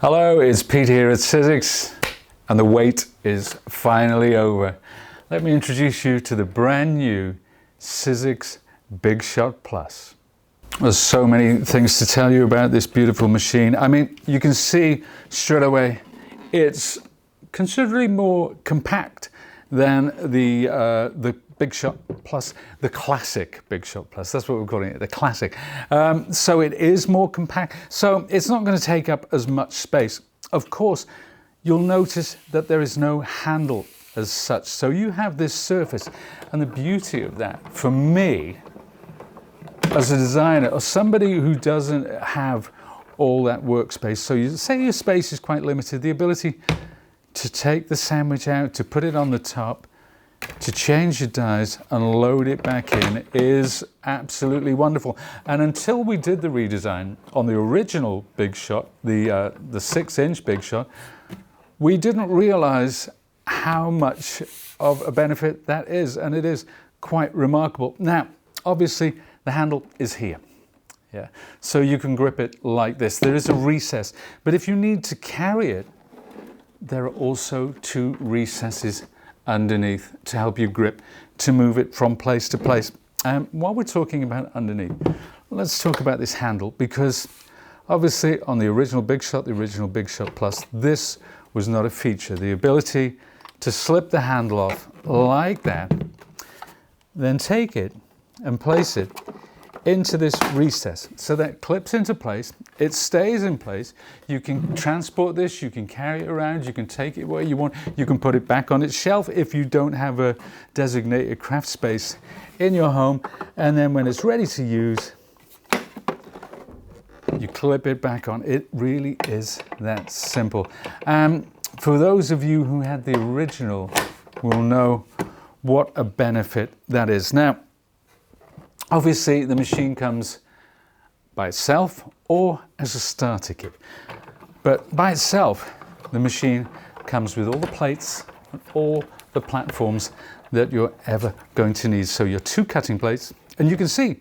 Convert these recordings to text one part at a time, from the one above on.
Hello, it's Pete here at Sizzix, and the wait is finally over. Let me introduce you to the brand new Sizzix Big Shot Plus. There's so many things to tell you about this beautiful machine. I mean, you can see straight away it's considerably more compact than the Big Shot Plus, the classic Big Shot Plus. That's what we're calling it, the classic. So it is more compact. So it's not going to take up as much space. Of course, you'll notice that there is no handle as such. So you have this surface, and the beauty of that, for me, as a designer or somebody who doesn't have all that workspace, so you say your space is quite limited, the ability to take the sandwich out, to put it on the top, to change your dies and load it back in is absolutely wonderful. And until we did the redesign on the original Big Shot, the 6-inch Big Shot, we didn't realize how much of a benefit that is, and it is quite remarkable. Now, obviously, the handle is here. Yeah, so you can grip it like this. There is a recess, but if you need to carry it, there are also two recesses underneath to help you grip, to move it from place to place. While we're talking about underneath, let's talk about this handle, because obviously on the original Big Shot, the original Big Shot Plus, this was not a feature. The ability to slip the handle off like that, then take it and place it into this recess, so that clips into place, it stays in place. You can transport this, you can carry it around, you can take it where you want, you can put it back on its shelf if you don't have a designated craft space in your home, and then when it's ready to use, you clip it back on. It really is that simple. For those of you who had the original will know what a benefit that is. Now, obviously, the machine comes by itself or as a starter kit. But by itself, the machine comes with all the plates and all the platforms that you're ever going to need. So your two cutting plates, and you can see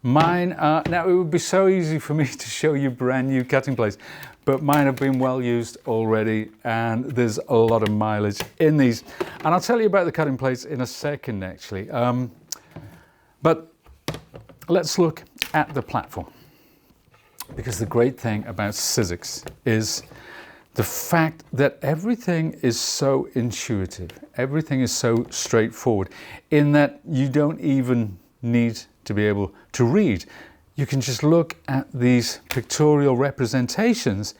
mine are, now it would be so easy for me to show you brand new cutting plates, but mine have been well used already, and there's a lot of mileage in these. And I'll tell you about the cutting plates in a second, actually. But let's look at the platform, because the great thing about Sizzix is the fact that everything is so intuitive, everything is so straightforward, in that you don't even need to be able to read. You can just look at these pictorial representations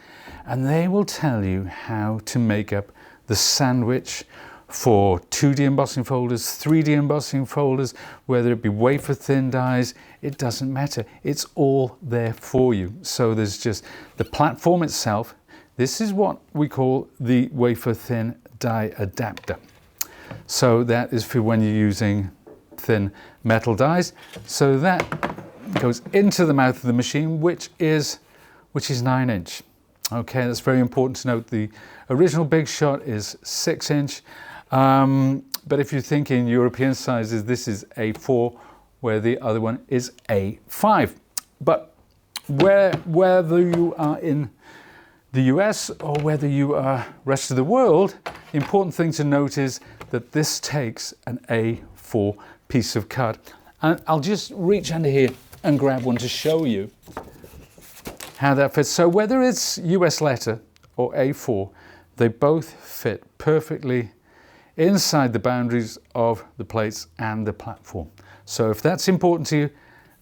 and they will tell you how to make up the sandwich for 2D embossing folders, 3D embossing folders, whether it be wafer thin dies, it doesn't matter. It's all there for you. So there's just the platform itself. This is what we call the wafer thin die adapter. So that is for when you're using thin metal dies. So that goes into the mouth of the machine, which is 9-inch. Okay, that's very important to note. The original Big Shot is 6-inch. But if you're thinking European sizes, this is A4, where the other one is A5. But whether you are in the US or whether you are rest of the world, the important thing to note is that this takes an A4 piece of card. And I'll just reach under here and grab one to show you how that fits. So whether it's US letter or A4, they both fit perfectly inside the boundaries of the plates and the platform. So if that's important to you,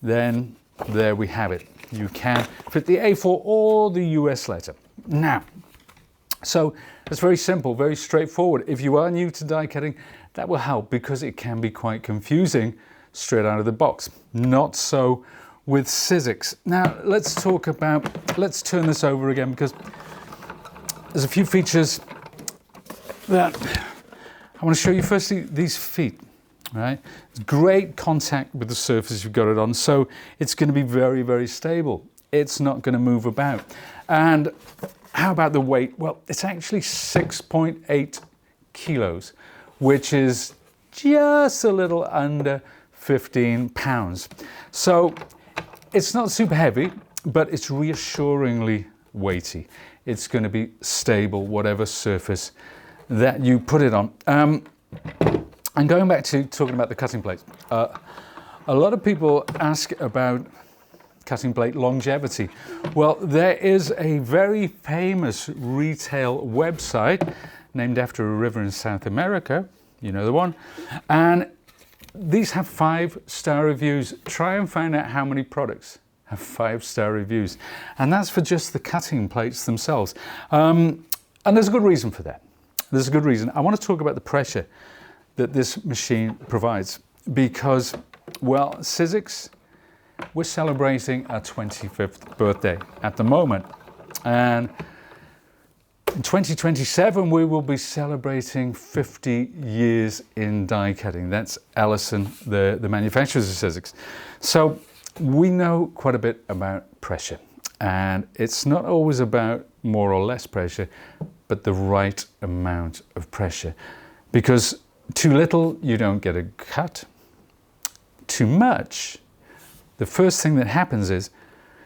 then there we have it. You can fit the A4 or the US letter. Now, so it's very simple, very straightforward. If you are new to die cutting, that will help, because it can be quite confusing straight out of the box. Not so with Sizzix. Now let's turn this over again, because there's a few features that I want to show you. Firstly, these feet, right? It's great contact with the surface you've got it on, so it's going to be very, very stable. It's not going to move about. And how about the weight? Well, it's actually 6.8 kilos, which is just a little under 15 pounds. So it's not super heavy, but it's reassuringly weighty. It's going to be stable, whatever surface that you put it on. And going back to talking about the cutting plates, a lot of people ask about cutting plate longevity. Well, there is a very famous retail website named after a river in South America, you know the one, and these have 5-star reviews. Try and find out how many products have 5-star reviews, and that's for just the cutting plates themselves. And there's a good reason for that. There's a good reason. I want to talk about the pressure that this machine provides because, well, Sizzix, we're celebrating our 25th birthday at the moment, and in 2027 we will be celebrating 50 years in die cutting. That's Ellison, the manufacturers of Sizzix. So we know quite a bit about pressure, and it's not always about more or less pressure, but the right amount of pressure, because too little, you don't get a cut. Too much, the first thing that happens is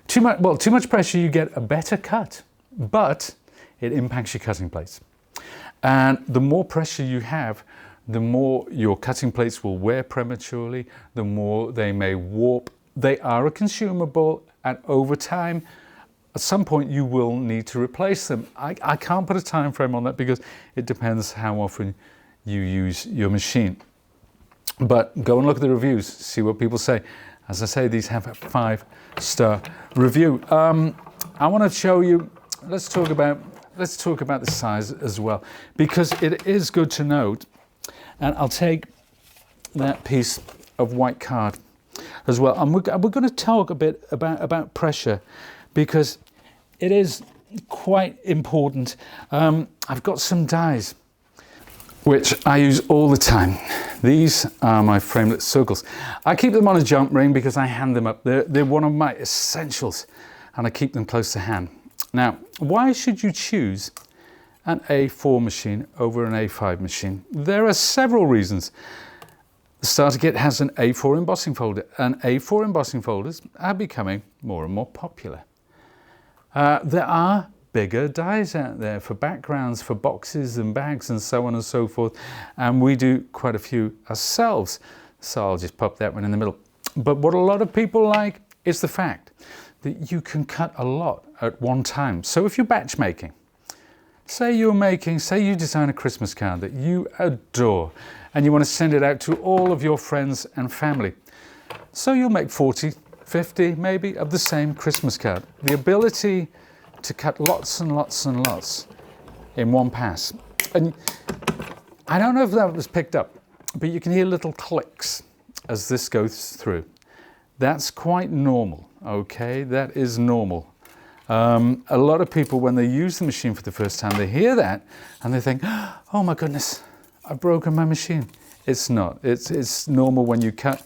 too much pressure, you get a better cut, but it impacts your cutting plates. And the more pressure you have, the more your cutting plates will wear prematurely, the more they may warp. They are a consumable, and over time, at some point you will need to replace them. I can't put a time frame on that because it depends how often you use your machine. But go and look at the reviews, see what people say. As I say, these have a 5-star review. I want to show you, let's talk about the size as well, because it is good to note, and I'll take that piece of white card as well. And we're going to talk a bit about pressure, because it is quite important. I've got some dies which I use all the time. These are my Framelit circles. I keep them on a jump ring because I hand them up. They're one of my essentials, and I keep them close to hand. Now, why should you choose an A4 machine over an A5 machine? There are several reasons. The starter kit has an A4 embossing folder, and A4 embossing folders are becoming more and more popular. There are bigger dies out there for backgrounds, for boxes and bags and so on and so forth, and we do quite a few ourselves, so I'll just pop that one in the middle. But what a lot of people like is the fact that you can cut a lot at one time. So if you're batch making, say you design a Christmas card that you adore and you want to send it out to all of your friends and family, so you'll make 40, 50 maybe of the same Christmas card. The ability to cut lots and lots and lots in one pass. And I don't know if that was picked up, but you can hear little clicks as this goes through. That's quite normal, okay? That is normal. A lot of people, when they use the machine for the first time, they hear that and they think, oh my goodness, I've broken my machine. It's not. It's normal when you cut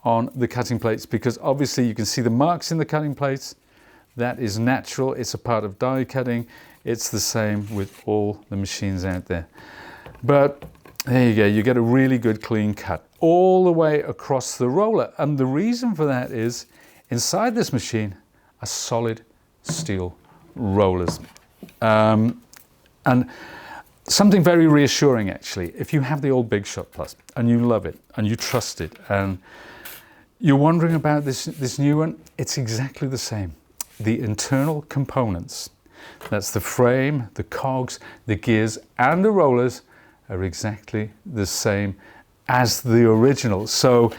on the cutting plates, because obviously you can see the marks in the cutting plates. That is natural. It's a part of die cutting. It's the same with all the machines out there. But there you go. You get a really good clean cut all the way across the roller. And the reason for that is inside this machine are solid steel rollers. And something very reassuring, actually, if you have the old Big Shot Plus and you love it and you trust it and you're wondering about this new one, it's exactly the same. The internal components, that's the frame, the cogs, the gears and the rollers, are exactly the same as the original. So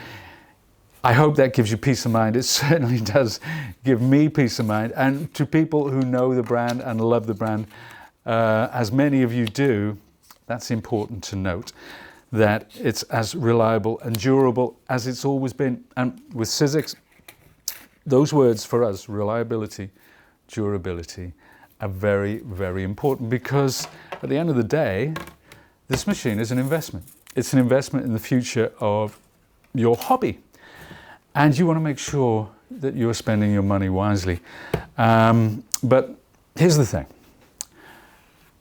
I hope that gives you peace of mind. It certainly does give me peace of mind. And to people who know the brand and love the brand, as many of you do, that's important to note, that it's as reliable and durable as it's always been. And with Sizzix, those words for us, reliability, durability, are very, very important, because at the end of the day, this machine is an investment. It's an investment in the future of your hobby. And you want to make sure that you're spending your money wisely. But here's the thing.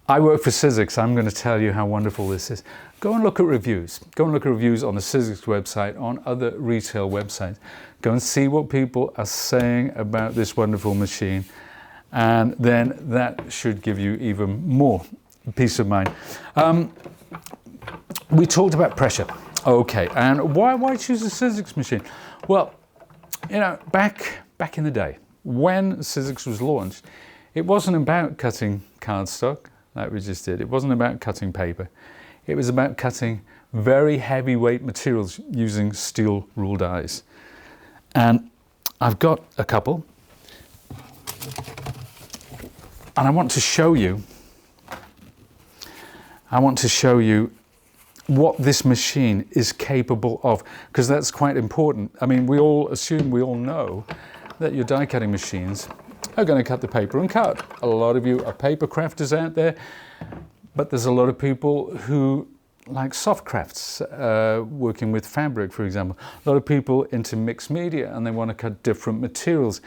I work for Sizzix. I'm going to tell you how wonderful this is. Go and look at reviews. Go and look at reviews on the Sizzix website, on other retail websites. Go and see what people are saying about this wonderful machine. and then that should give you even more peace of mind. We talked about pressure. Okay, and why choose a Sizzix machine? Well, you know, back in the day, when Sizzix was launched, it wasn't about cutting cardstock like we just did. It wasn't about cutting paper. It was about cutting very heavyweight materials using steel rule dies. And I've got a couple, and I want to show you what this machine is capable of, because that's quite important. I mean, we all know that your die cutting machines are going to cut the paper and card. A lot of you are paper crafters out there, but there's a lot of people who like soft crafts, working with fabric, for example. A lot of people into mixed media, and they want to cut different materials.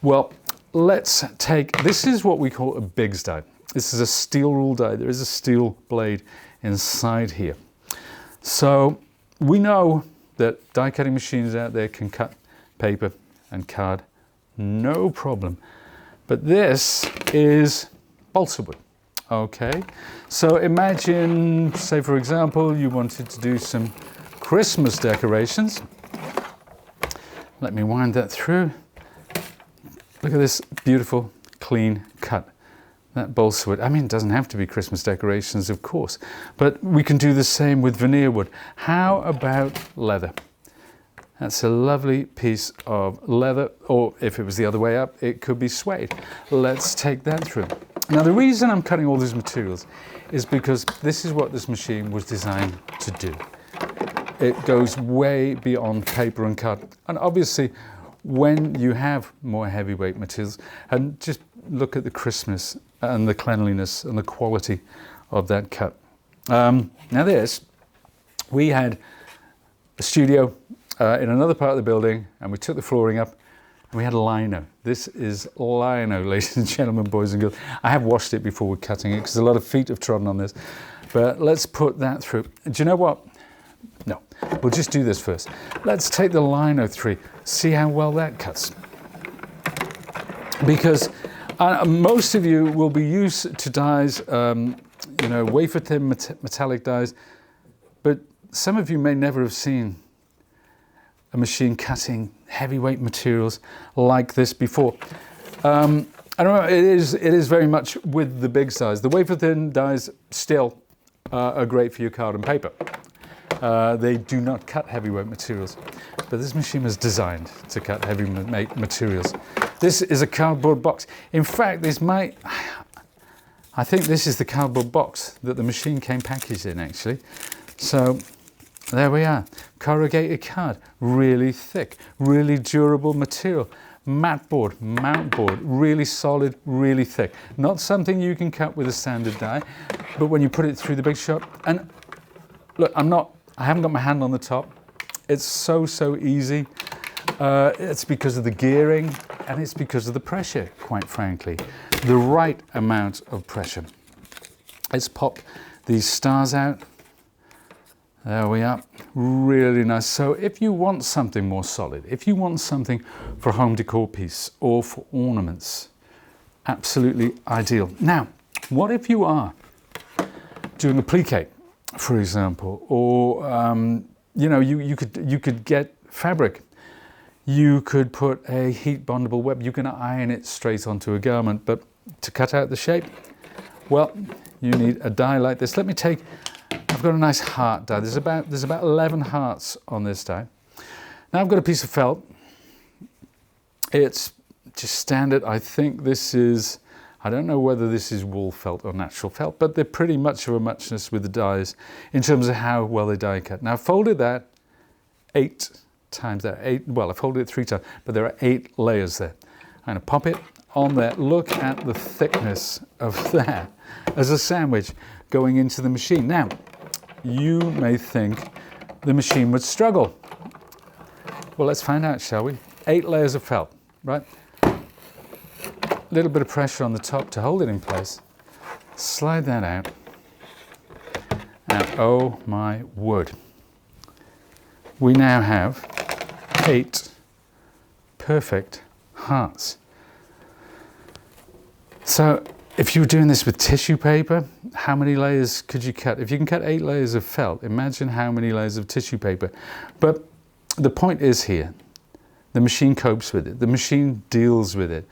Well, let's take, this is what we call a Bigz die. This is a steel rule die. There is a steel blade inside here. So we know that die cutting machines out there can cut paper and card, no problem. But this is balsa wood. Okay, so imagine, say for example, you wanted to do some Christmas decorations. Let me wind that through. Look at this beautiful, clean cut. That balsa wood. I mean, it doesn't have to be Christmas decorations, of course, but we can do the same with veneer wood. How about leather? That's a lovely piece of leather, or if it was the other way up, it could be suede. Let's take that through. Now, the reason I'm cutting all these materials is because this is what this machine was designed to do. It goes way beyond paper and card. And obviously, when you have more heavyweight materials, and just look at the crispness and the cleanliness and the quality of that cut. Now this, we had a studio in another part of the building, and we took the flooring up, and we had lino. This is lino, ladies and gentlemen, boys and girls. I have washed it before we're cutting it, because a lot of feet have trodden on this. But let's put that through. Do you know what? No, we'll just do this first. Let's take the lino 3, see how well that cuts. Because most of you will be used to dies, you know, wafer thin metallic dies, but some of you may never have seen a machine cutting heavyweight materials like this before. I don't know, it is very much with the Bigz dies. The wafer thin dies still are great for your card and paper. They do not cut heavyweight materials, but this machine was designed to cut heavyweight materials. This is a cardboard box. In fact, I think this is the cardboard box that the machine came packaged in, actually. So there we are, corrugated card, really thick, really durable material. Matte board, mount board, really solid, really thick. Not something you can cut with a standard die, but when you put it through the Big Shot, and look, I haven't got my hand on the top. It's so easy. It's because of the gearing, and it's because of the pressure, quite frankly. The right amount of pressure. Let's pop these stars out. There we are, really nice. So if you want something more solid, if you want something for a home decor piece or for ornaments, absolutely ideal. Now, what if you are doing a plique, for example, or you know, you could get fabric. You could put a heat bondable web. You can iron it straight onto a garment, but to cut out the shape, well, you need a die like this. Let me take, I've got a nice heart die. There's about 11 hearts on this die. Now I've got a piece of felt. It's just standard. I think this is, I don't know whether this is wool felt or natural felt, but they're pretty much of a muchness with the dies in terms of how well they die cut. Now I've folded that 8 times there. 8, well, I folded it 3 times, but there are 8 layers there. I'm going to pop it on there. Look at the thickness of that as a sandwich going into the machine. Now, you may think the machine would struggle. Well, let's find out, shall we? 8 layers of felt, right? A little bit of pressure on the top to hold it in place. Slide that out. Now, oh my word. We now have 8 perfect hearts. So if you were doing this with tissue paper, how many layers could you cut? If you can cut 8 layers of felt, imagine how many layers of tissue paper. But the point is here, the machine copes with it. The machine deals with it.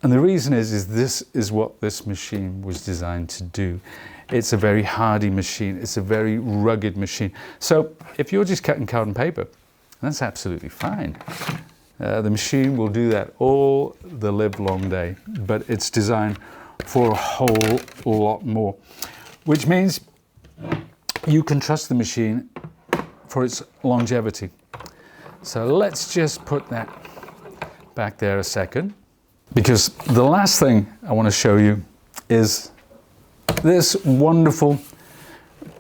And the reason is this is what this machine was designed to do. It's a very hardy machine. It's a very rugged machine. So if you're just cutting card and paper, that's absolutely fine. The machine will do that all the live long day, but it's designed for a whole lot more, which means you can trust the machine for its longevity. So let's just put that back there a second, because the last thing I want to show you is this wonderful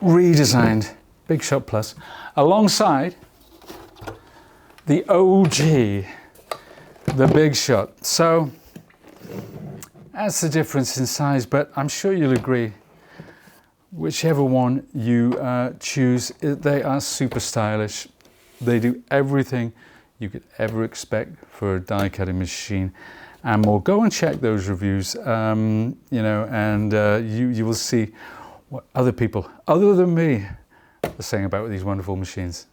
redesigned Big Shot Plus alongside the OG, the Big Shot. So that's the difference in size, but I'm sure you'll agree, whichever one you choose, they are super stylish. They do everything you could ever expect for a die cutting machine and more. Go and check those reviews, you know, and you will see what other people, other than me, are saying about these wonderful machines.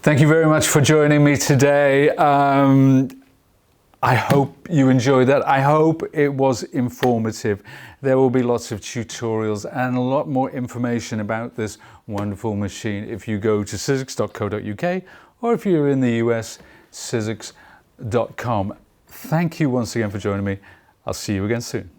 Thank you very much for joining me today. I hope you enjoyed that. I hope it was informative. There will be lots of tutorials and a lot more information about this wonderful machine if you go to sizzix.co.uk, or if you're in the US, sizzix.com. Thank you once again for joining me. I'll see you again soon.